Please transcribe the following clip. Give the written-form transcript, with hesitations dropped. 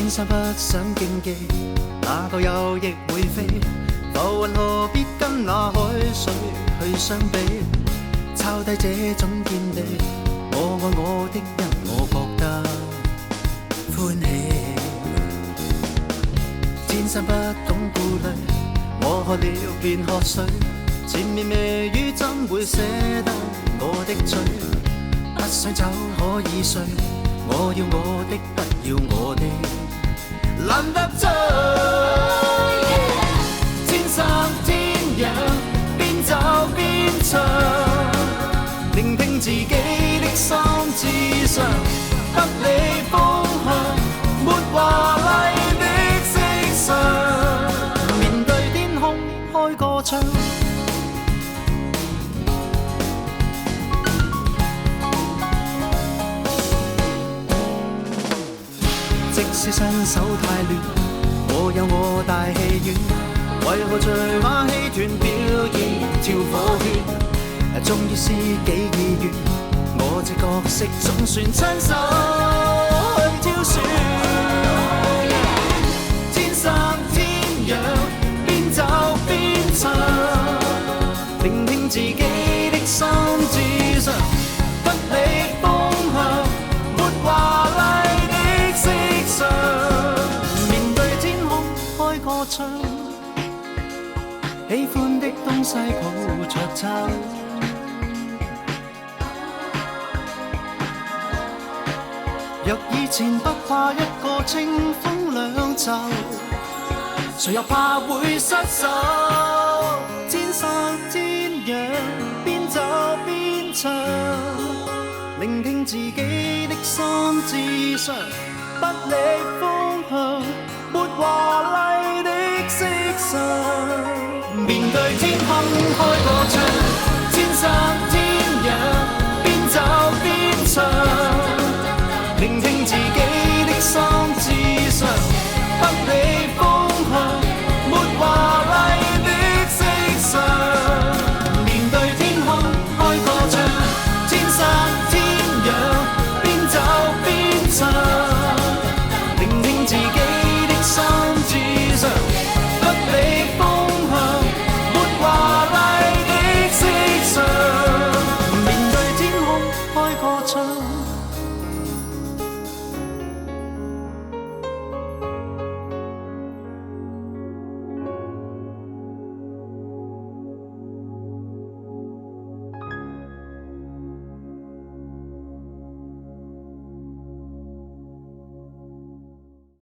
天生不想競技，哪個有翼會飛？浮雲何必跟那海水去相比？抄低這種見地，我愛我的人，我覺得歡喜。天生不懂顧慮，我渴了便喝水，前面微雨怎會捨得我的嘴？不想走可以睡，我要我的，不要我的，懶得追。天生天養，邊走邊唱，聆聽自己的心志上，不理風向，沒華麗的色相，面對天空開個窗。即使身手太亂，我有我大戲院，為何在馬戲團表演跳火圈？終於知己意願，我這角色總算親手去挑選。天生天養，邊走邊唱，聆聽自己的心志上，不理風向，沒華麗的色相，面對天空開個窗，喜歡的東西抱着抽。若以前不怕一個清風兩袖，誰又怕會失手？天生天養，邊走邊唱，聆聽自己的心志上，不理風向，沒華麗的色相，面對天空開個窗，天生天養，邊走邊唱，聆聽自己